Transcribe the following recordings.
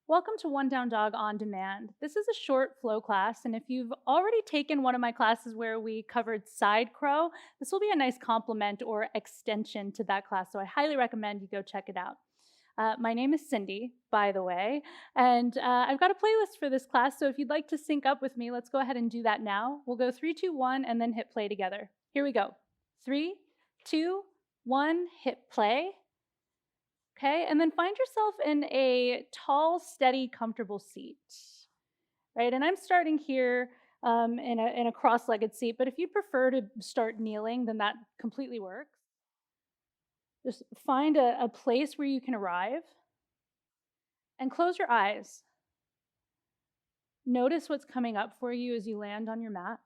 Welcome to One Down Dog on Demand. This is a short flow class, and if you've already taken one of my classes where we covered side crow, this will be a nice complement or extension to that class. So I highly recommend you go check it out. My name is Cindy, by the way, and I've got a playlist for this class. So if you'd like to sync up with me, let's go ahead and do that now. We'll go three, two, one, and then hit play together. Here we go. Three, two, one, hit play. Okay, and then find yourself in a tall, steady, comfortable seat, right? And I'm starting here in a cross-legged seat, but if you prefer to start kneeling, then that completely works. Just find a place where you can arrive and close your eyes. Notice what's coming up for you as you land on your mat,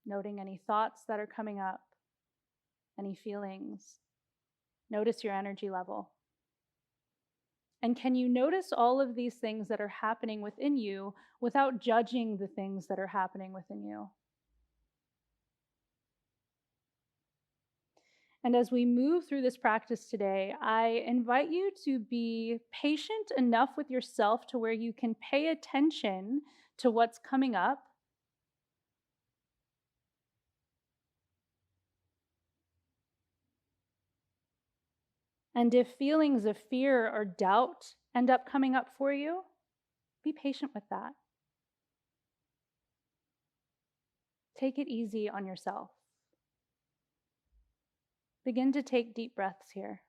noting any thoughts that are coming up, any feelings. Notice your energy level. And can you notice all of these things that are happening within you without judging the things that are happening within you? And as we move through this practice today, I invite you to be patient enough with yourself to where you can pay attention to what's coming up. And if feelings of fear or doubt end up coming up for you, be patient with that. Take it easy on yourself. Begin to take deep breaths here.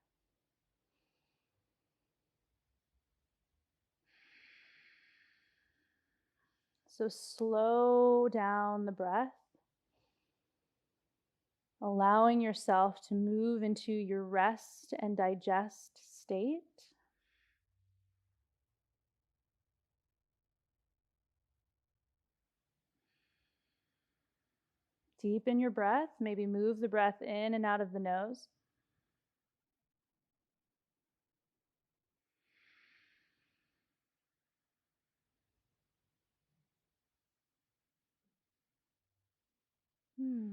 So slow down the breath, allowing yourself to move into your rest and digest state. Deepen your breath, maybe move the breath in and out of the nose. Hmm.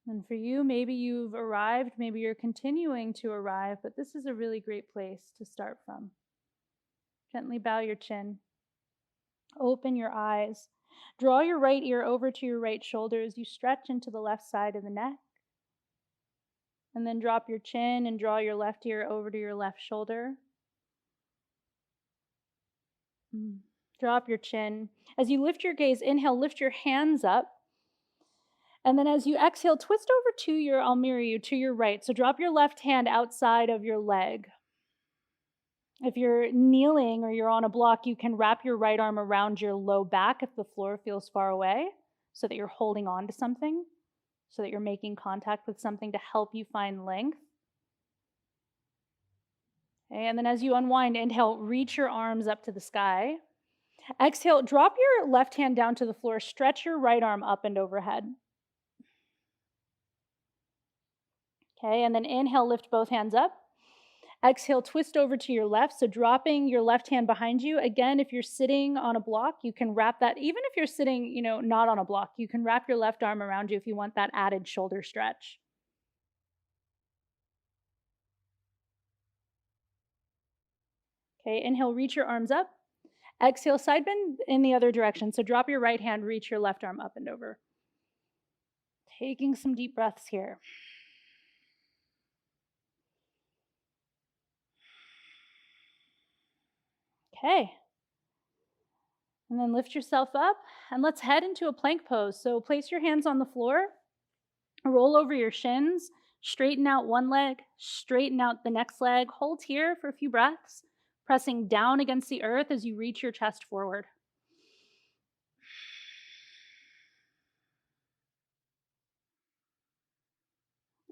And for you, maybe you've arrived, maybe you're continuing to arrive, but this is a really great place to start from. Gently bow your chin, open your eyes, draw your right ear over to your right shoulder as you stretch into the left side of the neck. And then drop your chin and draw your left ear over to your left shoulder. Drop your chin. As you lift your gaze, inhale, lift your hands up. And then as you exhale, twist over to I'll mirror you, to your right. So drop your left hand outside of your leg. If you're kneeling or you're on a block, you can wrap your right arm around your low back if the floor feels far away, so that you're holding on to something, so that you're making contact with something to help you find length. Okay, and then as you unwind, inhale, reach your arms up to the sky. Exhale, drop your left hand down to the floor, stretch your right arm up and overhead. Okay, and then inhale, lift both hands up. Exhale, twist over to your left. So dropping your left hand behind you. Again, if you're sitting on a block, you can wrap that, even if you're sitting, not on a block, you can wrap your left arm around you if you want that added shoulder stretch. Okay, inhale, reach your arms up. Exhale, side bend in the other direction. So drop your right hand, reach your left arm up and over. Taking some deep breaths here. Okay. And then lift yourself up and let's head into a plank pose. So place your hands on the floor, roll over your shins, straighten out one leg, straighten out the next leg. Hold here for a few breaths, pressing down against the earth as you reach your chest forward.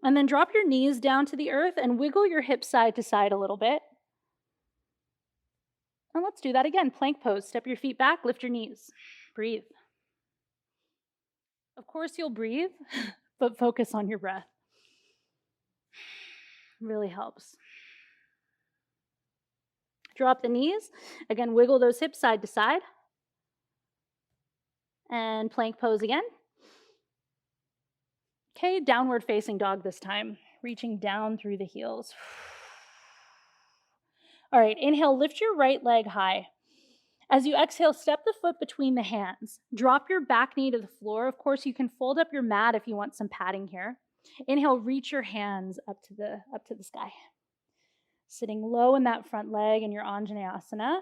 And then drop your knees down to the earth and wiggle your hips side to side a little bit. And let's do that again. Plank pose. Step your feet back, lift your knees. Breathe. Of course, you'll breathe, but focus on your breath. Really helps. Drop the knees. Again, wiggle those hips side to side. And plank pose again. Okay, downward facing dog this time. Reaching down through the heels. All right, inhale, lift your right leg high. As you exhale, step the foot between the hands. Drop your back knee to the floor. Of course, you can fold up your mat if you want some padding here. Inhale, reach your hands up to the sky. Sitting low in that front leg in your Anjaneyasana.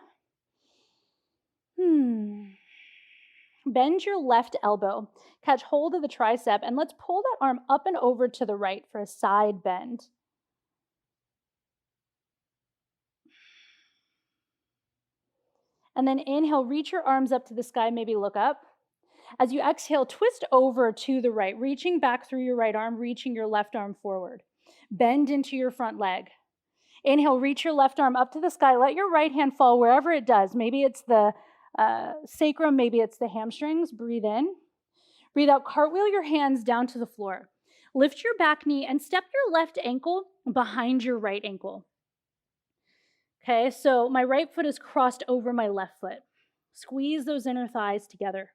Bend your left elbow. Catch hold of the tricep, and let's pull that arm up and over to the right for a side bend. And then inhale, reach your arms up to the sky, maybe look up. As you exhale, twist over to the right, reaching back through your right arm, reaching your left arm forward. Bend into your front leg. Inhale, reach your left arm up to the sky. Let your right hand fall wherever it does. Maybe it's the sacrum, maybe it's the hamstrings. Breathe in. Breathe out, cartwheel your hands down to the floor. Lift your back knee and step your left ankle behind your right ankle. Okay, so my right foot is crossed over my left foot. Squeeze those inner thighs together.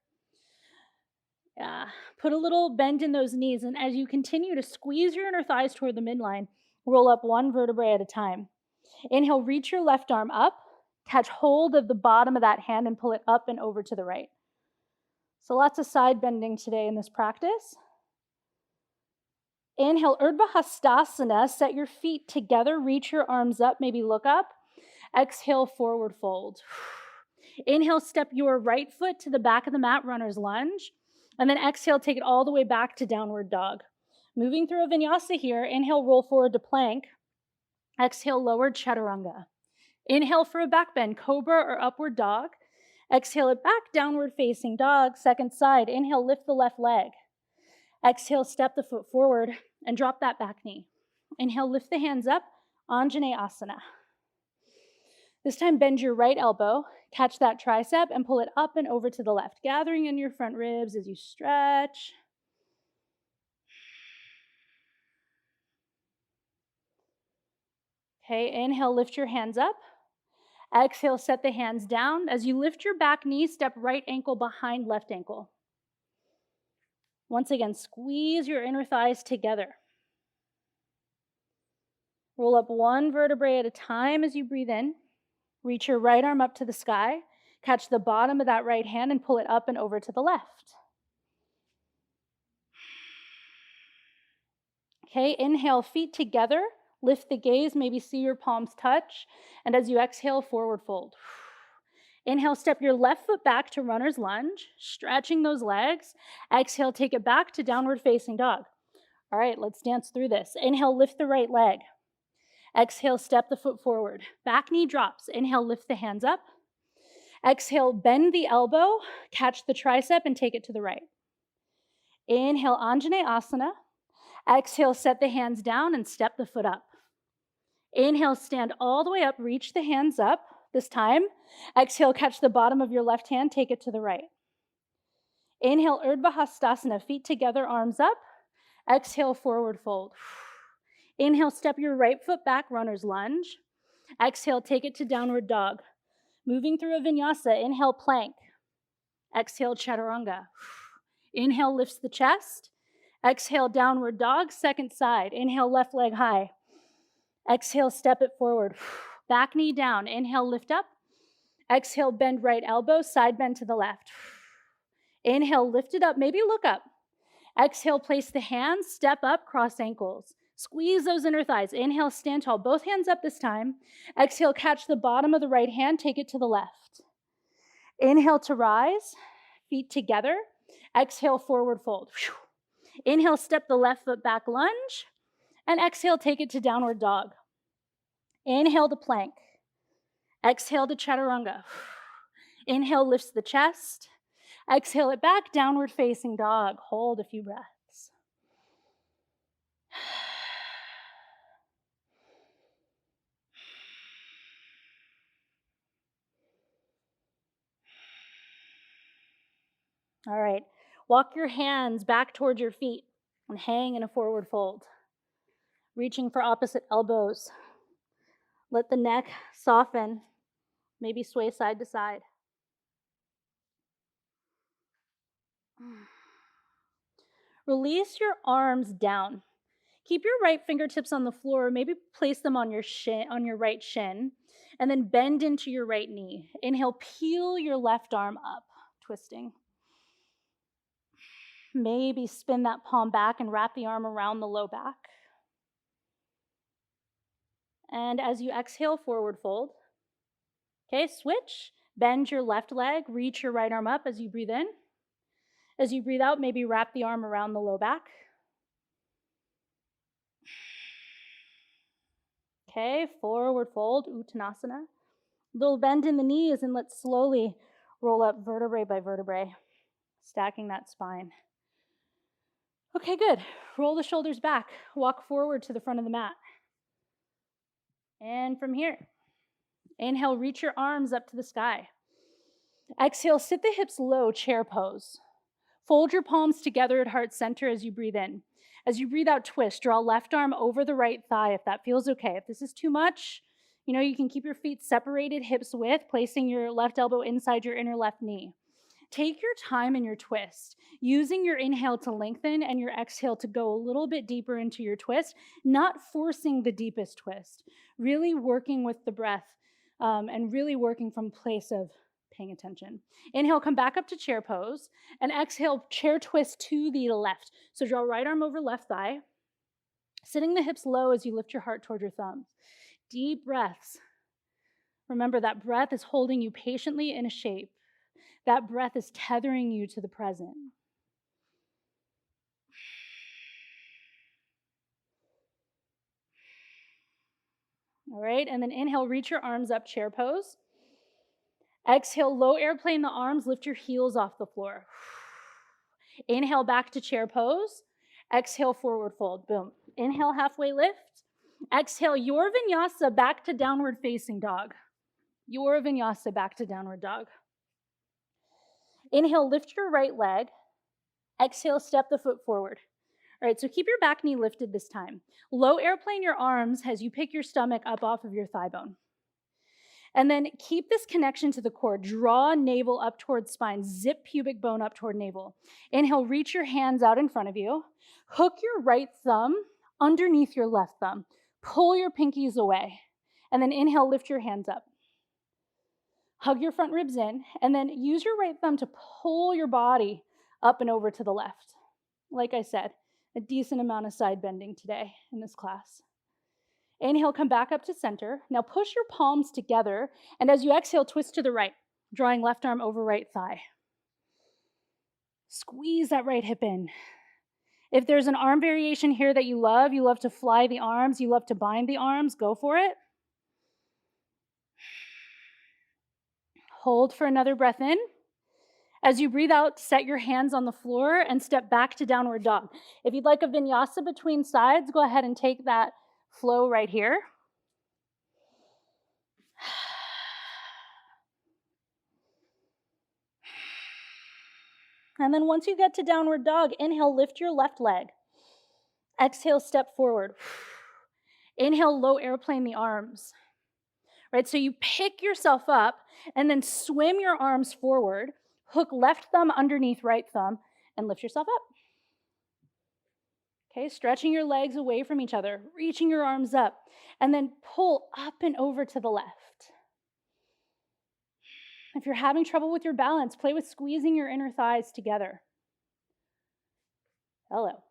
Put a little bend in those knees, and as you continue to squeeze your inner thighs toward the midline, roll up one vertebrae at a time. Inhale, reach your left arm up, catch hold of the bottom of that hand and pull it up and over to the right. So lots of side bending today in this practice. Inhale, Urdhva Hastasana, set your feet together, reach your arms up, maybe look up. Exhale, forward fold. Inhale, step your right foot to the back of the mat, runner's lunge. And then exhale, take it all the way back to downward dog. Moving through a vinyasa here, inhale, roll forward to plank. Exhale, lower chaturanga. Inhale for a back bend, cobra or upward dog. Exhale it back, downward facing dog, second side. Inhale, lift the left leg. Exhale, step the foot forward and drop that back knee. Inhale, lift the hands up, Anjaneyasana. This time, bend your right elbow, catch that tricep, and pull it up and over to the left, gathering in your front ribs as you stretch. Okay, inhale, lift your hands up. Exhale, set the hands down. As you lift your back knee, step right ankle behind left ankle. Once again, squeeze your inner thighs together. Roll up one vertebrae at a time as you breathe in. Reach your right arm up to the sky. Catch the bottom of that right hand and pull it up and over to the left. Okay, inhale, feet together. Lift the gaze, maybe see your palms touch. And as you exhale, forward fold. Inhale, step your left foot back to runner's lunge, stretching those legs. Exhale, take it back to downward facing dog. All right, let's dance through this. Inhale, lift the right leg. Exhale, step the foot forward. Back knee drops. Inhale, lift the hands up. Exhale, bend the elbow, catch the tricep, and take it to the right. Inhale, Anjaneyasana. Exhale, set the hands down and step the foot up. Inhale, stand all the way up, reach the hands up this time. Exhale, catch the bottom of your left hand, take it to the right. Inhale, Urdhva Hastasana, feet together, arms up. Exhale, forward fold. Inhale, step your right foot back, runner's lunge. Exhale, take it to downward dog. Moving through a vinyasa, inhale, plank. Exhale, chaturanga. Inhale, lifts the chest. Exhale, downward dog, second side. Inhale, left leg high. Exhale, step it forward. Back knee down. Inhale, lift up. Exhale, bend right elbow, side bend to the left. Inhale, lift it up, maybe look up. Exhale, place the hands, step up, cross ankles. Squeeze those inner thighs. Inhale, stand tall, both hands up this time. Exhale, catch the bottom of the right hand, take it to the left. Inhale to rise, feet together. Exhale, forward fold. Inhale, step the left foot back, lunge. And exhale, take it to downward dog. Inhale to plank. Exhale to chaturanga. Inhale, lifts the chest. Exhale it back, downward facing dog. Hold a few breaths. All right, walk your hands back towards your feet and hang in a forward fold. Reaching for opposite elbows. Let the neck soften, maybe sway side to side. Release your arms down. Keep your right fingertips on the floor, maybe place them on your shin, on your right shin, and then bend into your right knee. Inhale, peel your left arm up, twisting. Maybe spin that palm back and wrap the arm around the low back. And as you exhale, forward fold. Okay, switch. Bend your left leg, reach your right arm up as you breathe in. As you breathe out, maybe wrap the arm around the low back. Okay, forward fold, Uttanasana. Little bend in the knees, and let's slowly roll up vertebrae by vertebrae, stacking that spine. Okay, good. Roll the shoulders back. Walk forward to the front of the mat. And from here, inhale, reach your arms up to the sky. Exhale, sit the hips low, chair pose. Fold your palms together at heart center as you breathe in. As you breathe out, twist. Draw left arm over the right thigh if that feels okay. If this is too much, you can keep your feet separated, hips width, placing your left elbow inside your inner left knee. Take your time in your twist, using your inhale to lengthen and your exhale to go a little bit deeper into your twist, not forcing the deepest twist, really working with the breath and really working from a place of paying attention. Inhale, come back up to chair pose, and exhale, chair twist to the left. So draw right arm over left thigh, sitting the hips low as you lift your heart toward your thumbs. Deep breaths. Remember that breath is holding you patiently in a shape. That breath is tethering you to the present. All right, and then inhale, reach your arms up, chair pose. Exhale, low airplane the arms, lift your heels off the floor. Inhale, back to chair pose. Exhale, forward fold, boom. Inhale, halfway lift. Exhale, your vinyasa back to downward facing dog. Your vinyasa back to downward dog. Inhale, lift your right leg. Exhale, step the foot forward. All right, so keep your back knee lifted this time. Low airplane your arms as you pick your stomach up off of your thigh bone. And then keep this connection to the core. Draw navel up towards spine. Zip pubic bone up toward navel. Inhale, reach your hands out in front of you. Hook your right thumb underneath your left thumb. Pull your pinkies away. And then inhale, lift your hands up. Hug your front ribs in. And then use your right thumb to pull your body up and over to the left. Like I said, a decent amount of side bending today in this class. Inhale, come back up to center. Now push your palms together, and as you exhale, twist to the right, drawing left arm over right thigh. Squeeze that right hip in. If there's an arm variation here that you love to fly the arms, you love to bind the arms, go for it. Hold for another breath in. As you breathe out, set your hands on the floor and step back to downward dog. If you'd like a vinyasa between sides, go ahead and take that flow right here. And then once you get to downward dog, inhale, lift your left leg. Exhale, step forward. Inhale, low airplane the arms. Right, so you pick yourself up and then swim your arms forward, hook left thumb underneath right thumb, and lift yourself up. Okay, stretching your legs away from each other, reaching your arms up, and then pull up and over to the left. If you're having trouble with your balance, play with squeezing your inner thighs together. Hello.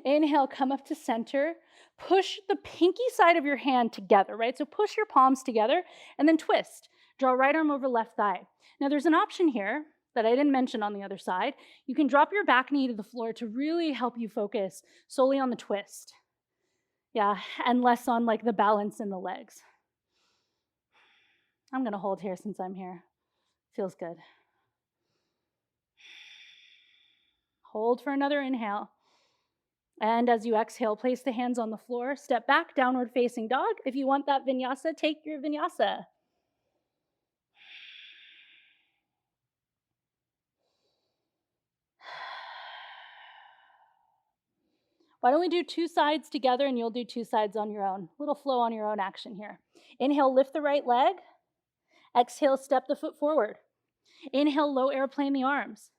Inhale, come up to center. Push the pinky side of your hand together, right? So push your palms together and then twist. Draw right arm over left thigh. Now there's an option here that I didn't mention on the other side. You can drop your back knee to the floor to really help you focus solely on the twist. Yeah, and less on like the balance in the legs. I'm gonna hold here since I'm here. Feels good. Hold for another inhale. And as you exhale, place the hands on the floor, step back, downward facing dog. If you want that vinyasa, take your vinyasa. Why don't we do two sides together and you'll do two sides on your own. Little flow on your own action here. Inhale, lift the right leg. Exhale, step the foot forward. Inhale, low airplane the arms.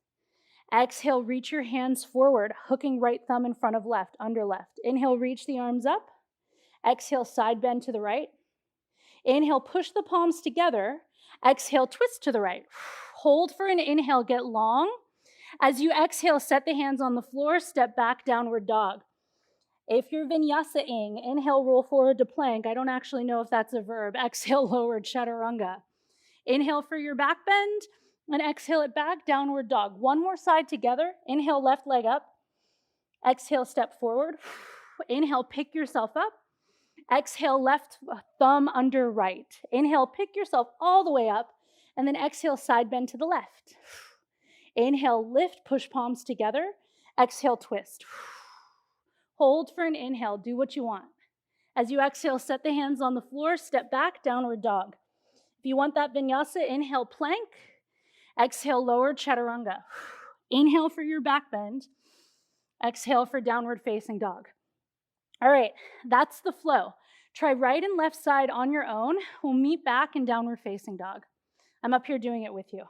Exhale, reach your hands forward, hooking right thumb in front of left, under left. Inhale, reach the arms up. Exhale, side bend to the right. Inhale, push the palms together. Exhale, twist to the right. Hold for an inhale, get long. As you exhale, set the hands on the floor, step back, downward dog. If you're vinyasa-ing, inhale, roll forward to plank. I don't actually know if that's a verb. Exhale, lowered chaturanga. Inhale for your back bend, and exhale it back, downward dog. One more side together. Inhale, left leg up. Exhale, step forward. Inhale, pick yourself up. Exhale, left thumb under right. Inhale, pick yourself all the way up, and then exhale, side bend to the left. Inhale, lift, push palms together. Exhale, twist. Hold for an inhale, do what you want. As you exhale, set the hands on the floor, step back, downward dog. If you want that vinyasa, inhale, plank. Exhale, lower chaturanga. Inhale for your back bend. Exhale for downward facing dog. All right, that's the flow. Try right and left side on your own. We'll meet back in downward facing dog. I'm up here doing it with you.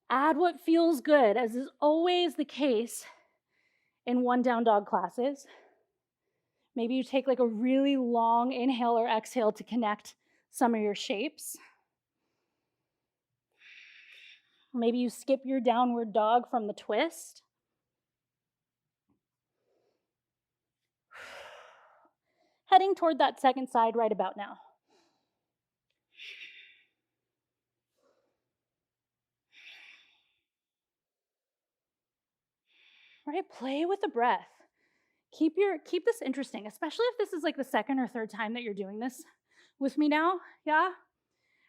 Add what feels good, as is always the case in one down dog classes. Maybe you take like a really long inhale or exhale to connect some of your shapes. Maybe you skip your downward dog from the twist. Heading toward that second side right about now. Right, play with the breath. Keep this interesting, especially if this is like the second or third time that you're doing this with me now, yeah?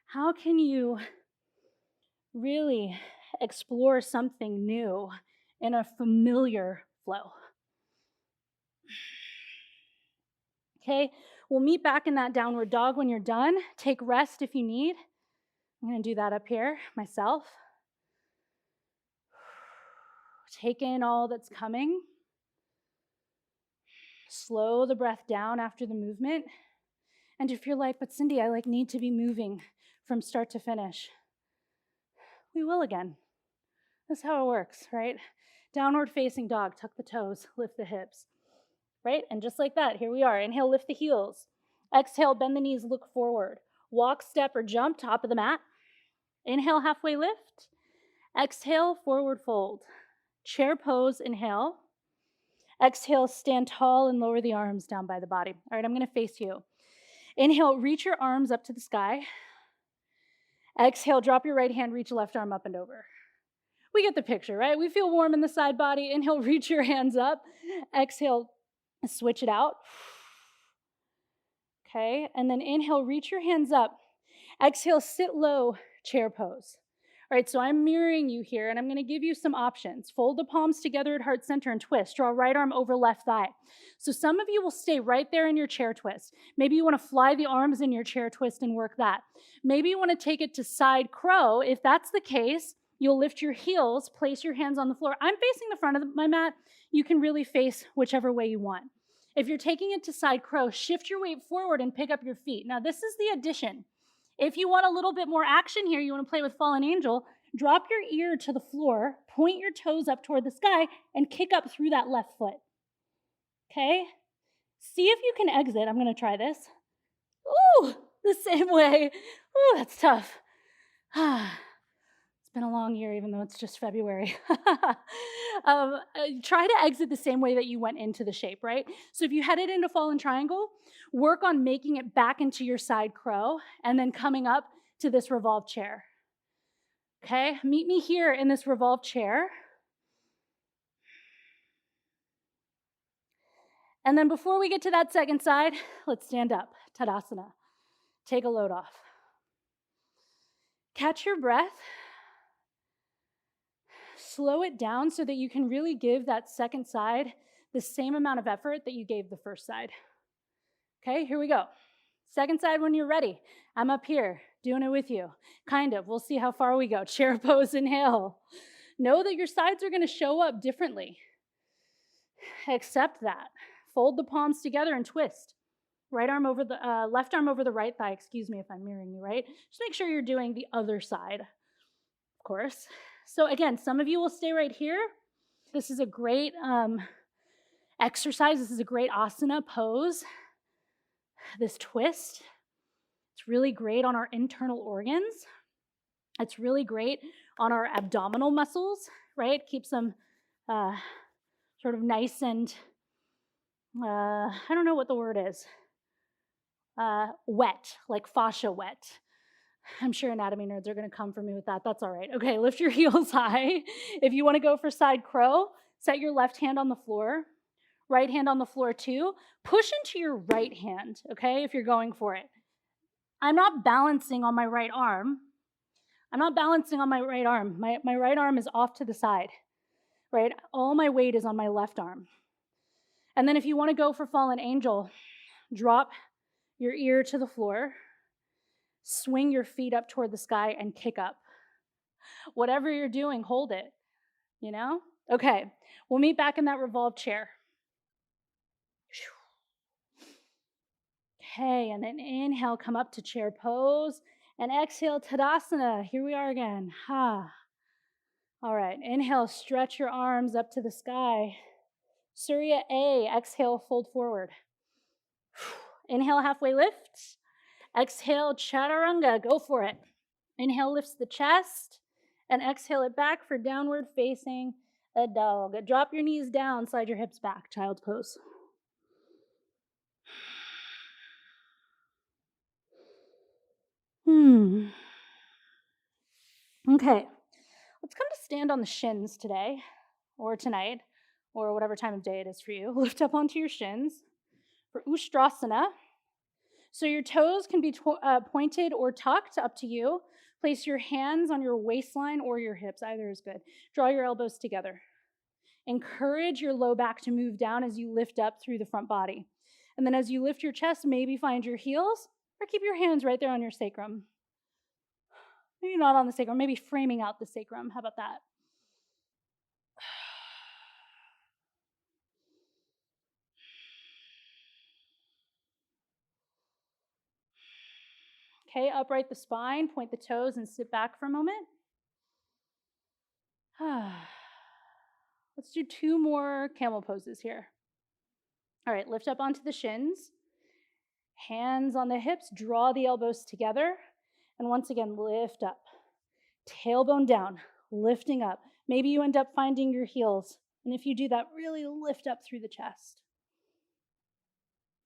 How can you really explore something new in a familiar flow? Okay, we'll meet back in that downward dog when you're done. Take rest if you need. I'm gonna do that up here myself. Take in all that's coming. Slow the breath down after the movement. And if you're like, but Cindy, I need to be moving from start to finish, we will again. That's how it works, right? Downward facing dog, tuck the toes, lift the hips, right? And just like that, here we are. Inhale, lift the heels. Exhale, bend the knees, look forward. Walk, step, or jump, top of the mat. Inhale, halfway lift. Exhale, forward fold. Chair pose, inhale. Exhale, stand tall and lower the arms down by the body. All right, I'm gonna face you. Inhale, reach your arms up to the sky. Exhale, drop your right hand, reach left arm up and over. We get the picture, right? We feel warm in the side body. Inhale, reach your hands up. Exhale, switch it out. Okay, and then inhale, reach your hands up. Exhale, sit low, chair pose. All right, so I'm mirroring you here, and I'm gonna give you some options. Fold the palms together at heart center and twist. Draw right arm over left thigh. So some of you will stay right there in your chair twist. Maybe you wanna fly the arms in your chair twist and work that. Maybe you wanna take it to side crow. If that's the case, you'll lift your heels, place your hands on the floor. I'm facing the front of my mat. You can really face whichever way you want. If you're taking it to side crow, shift your weight forward and pick up your feet. Now, this is the addition. If you want a little bit more action here, you want to play with fallen angel, drop your ear to the floor, point your toes up toward the sky, and kick up through that left foot. Okay? See if you can exit. I'm going to try this. Ooh, the same way. Ooh, that's tough. It's been a long year, even though it's just February. Try to exit the same way that you went into the shape, right? So if you headed into fallen triangle, work on making it back into your side crow and then coming up to this revolved chair. Okay, meet me here in this revolved chair. And then before we get to that second side, let's stand up, Tadasana. Take a load off. Catch your breath. Slow it down so that you can really give that second side the same amount of effort that you gave the first side. Okay, here we go. Second side when you're ready. I'm up here doing it with you. Kind of. We'll see how far we go. Chair pose, inhale. Know that your sides are going to show up differently. Accept that. Fold the palms together and twist. Right arm over the left arm over the right thigh. Excuse me if I'm mirroring you, right? Just make sure you're doing the other side, of course. So again, some of you will stay right here. This is a great exercise. This is a great asana pose. This twist. It's really great on our internal organs. It's really great on our abdominal muscles, right? Keeps them sort of nice and, I don't know what the word is, wet, like fascia wet. I'm sure anatomy nerds are going to come for me with that. That's all right. Okay, lift your heels high. If you want to go for side crow, set your left hand on the floor, right hand on the floor too. Push into your right hand, okay, if you're going for it. I'm not balancing on my right arm. I'm not balancing on my right arm. My right arm is off to the side, right? All my weight is on my left arm. And then if you want to go for fallen angel, drop your ear to the floor, swing your feet up toward the sky, and kick up. Whatever you're doing, hold it, you know? Okay, we'll meet back in that revolved chair. Okay, and then inhale, come up to chair pose, and exhale, Tadasana. Here we are again. Ha. All right, inhale, stretch your arms up to the sky. Surya A, exhale, fold forward. Inhale, halfway lift. Exhale, chaturanga, go for it. Inhale, lifts the chest, and exhale it back for downward facing a dog. Drop your knees down, slide your hips back, child's pose. Okay, let's come to stand on the shins today, or tonight, or whatever time of day it is for you. Lift up onto your shins for Ustrasana. So your toes can be pointed or tucked, up to you. Place your hands on your waistline or your hips, either is good. Draw your elbows together. Encourage your low back to move down as you lift up through the front body. And then as you lift your chest, maybe find your heels or keep your hands right there on your sacrum. Maybe not on the sacrum, maybe framing out the sacrum. How about that? Okay, upright the spine, point the toes, and sit back for a moment. Let's do 2 more camel poses here. All right, lift up onto the shins. Hands on the hips, draw the elbows together. And once again, lift up. Tailbone down, lifting up. Maybe you end up finding your heels. And if you do that, really lift up through the chest.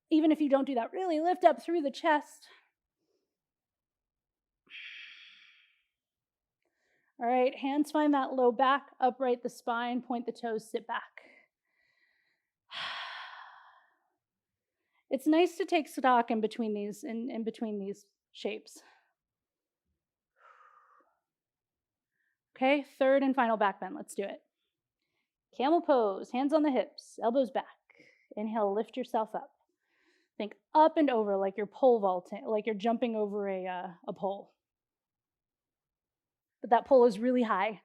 Even if you don't do that, really lift up through the chest. All right, hands find that low back, upright the spine, point the toes, sit back. It's nice to take stock in between these shapes. Okay, third and final back bend. Let's do it. Camel pose, hands on the hips, elbows back. Inhale, lift yourself up. Think up and over like you're pole vaulting, like you're jumping over a pole. But that pole is really high.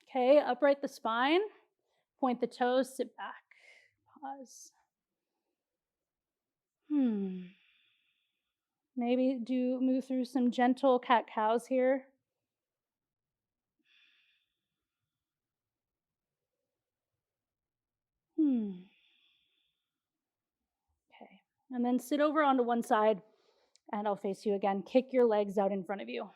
Okay, upright the spine, point the toes, sit back. Pause. Maybe move through some gentle cat-cows here. Okay, and then sit over onto one side, and I'll face you again. Kick your legs out in front of you.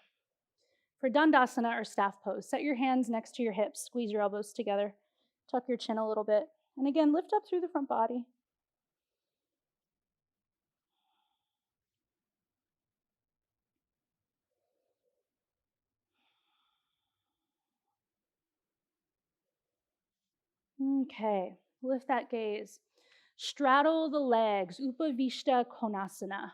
For Dandasana or staff pose, set your hands next to your hips, squeeze your elbows together, tuck your chin a little bit, and again, lift up through the front body. Okay, lift that gaze. Straddle the legs, Upavishta Konasana.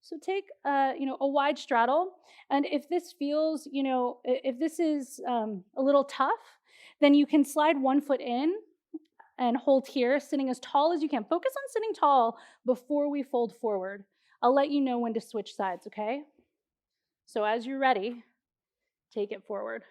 So take a wide straddle, and if this feels, if this is a little tough, then you can slide one foot in and hold here, sitting as tall as you can. Focus on sitting tall before we fold forward. I'll let you know when to switch sides, okay? So as you're ready, take it forward.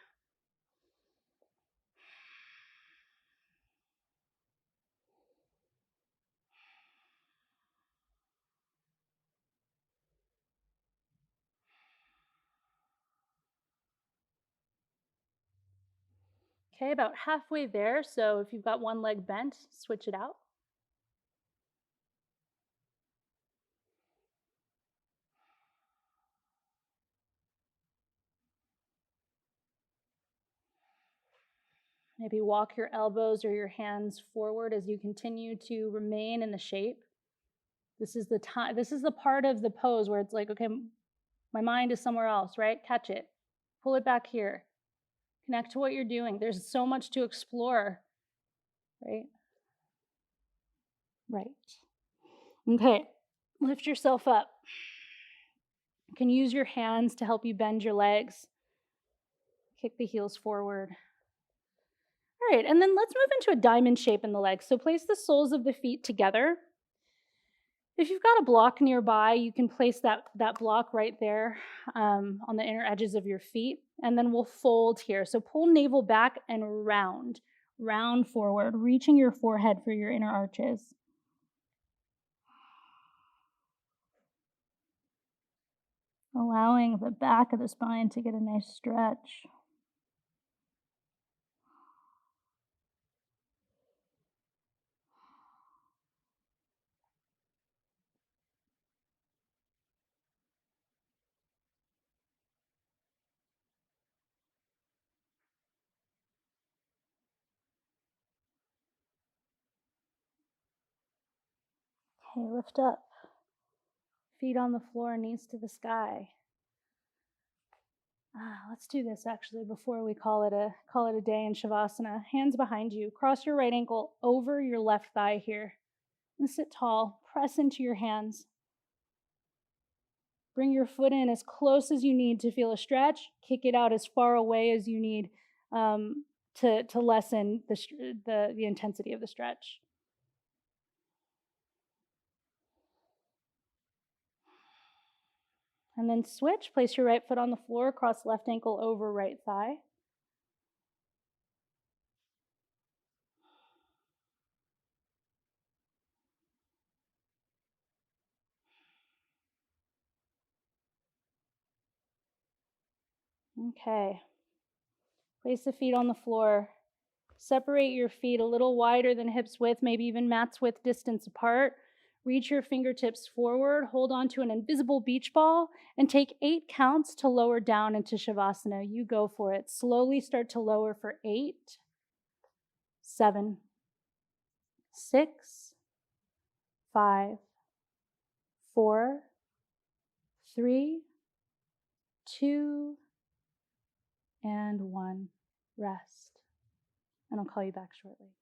Okay, about halfway there. So if you've got one leg bent, switch it out. Maybe walk your elbows or your hands forward as you continue to remain in the shape. This is the time, this is the part of the pose where it's like, okay, my mind is somewhere else, right? Catch it. Pull it back here. Connect to what you're doing. There's so much to explore, right? Right. Okay. Lift yourself up. You can use your hands to help you bend your legs. Kick the heels forward. All right, and then let's move into a diamond shape in the legs. So place the soles of the feet together. If you've got a block nearby, you can place that block right there on the inner edges of your feet, and then we'll fold here. So pull navel back and round forward, reaching your forehead for your inner arches. Allowing the back of the spine to get a nice stretch. Okay, lift up. Feet on the floor, knees to the sky. Let's do this actually before we call it a day in Shavasana. Hands behind you. Cross your right ankle over your left thigh here. And sit tall. Press into your hands. Bring your foot in as close as you need to feel a stretch. Kick it out as far away as you need to lessen the intensity of the stretch. And then switch. Place your right foot on the floor. Cross left ankle over right thigh. Okay. Place the feet on the floor. Separate your feet a little wider than hips width, maybe even mat's width distance apart. Reach your fingertips forward, hold on to an invisible beach ball, and take 8 counts to lower down into Shavasana. You go for it. Slowly start to lower for 8, 7, 6, 5, 4, 3, 2, and 1. Rest. And I'll call you back shortly.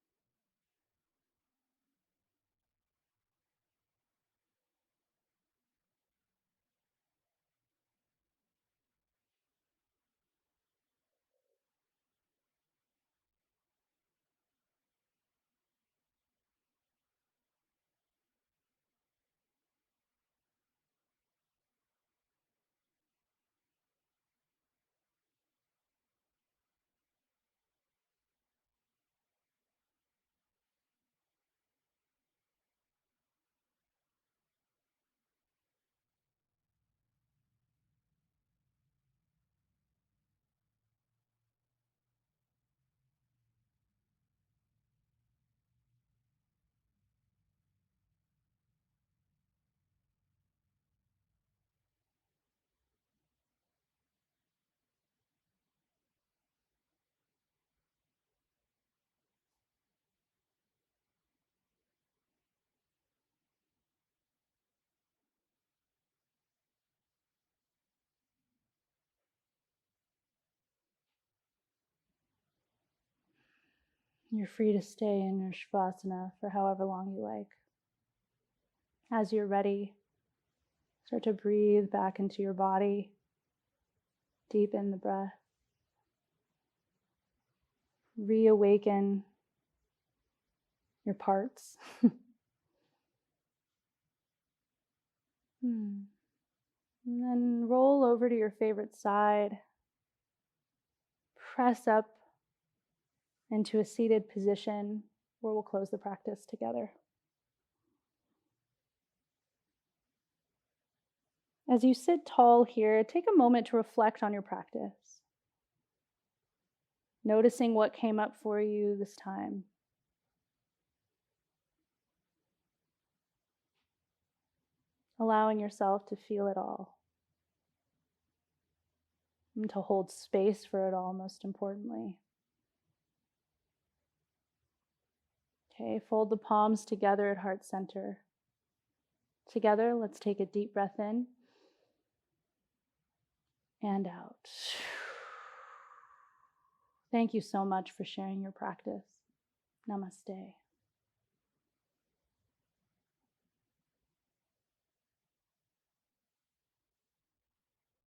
You're free to stay in your Shavasana for however long you like. As you're ready, start to breathe back into your body. Deepen the breath. Reawaken your parts. And then roll over to your favorite side. Press up into a seated position where we'll close the practice together. As you sit tall here, take a moment to reflect on your practice. Noticing what came up for you this time. Allowing yourself to feel it all and to hold space for it all, most importantly. Okay, fold the palms together at heart center. Together, let's take a deep breath in and out. Thank you so much for sharing your practice. Namaste.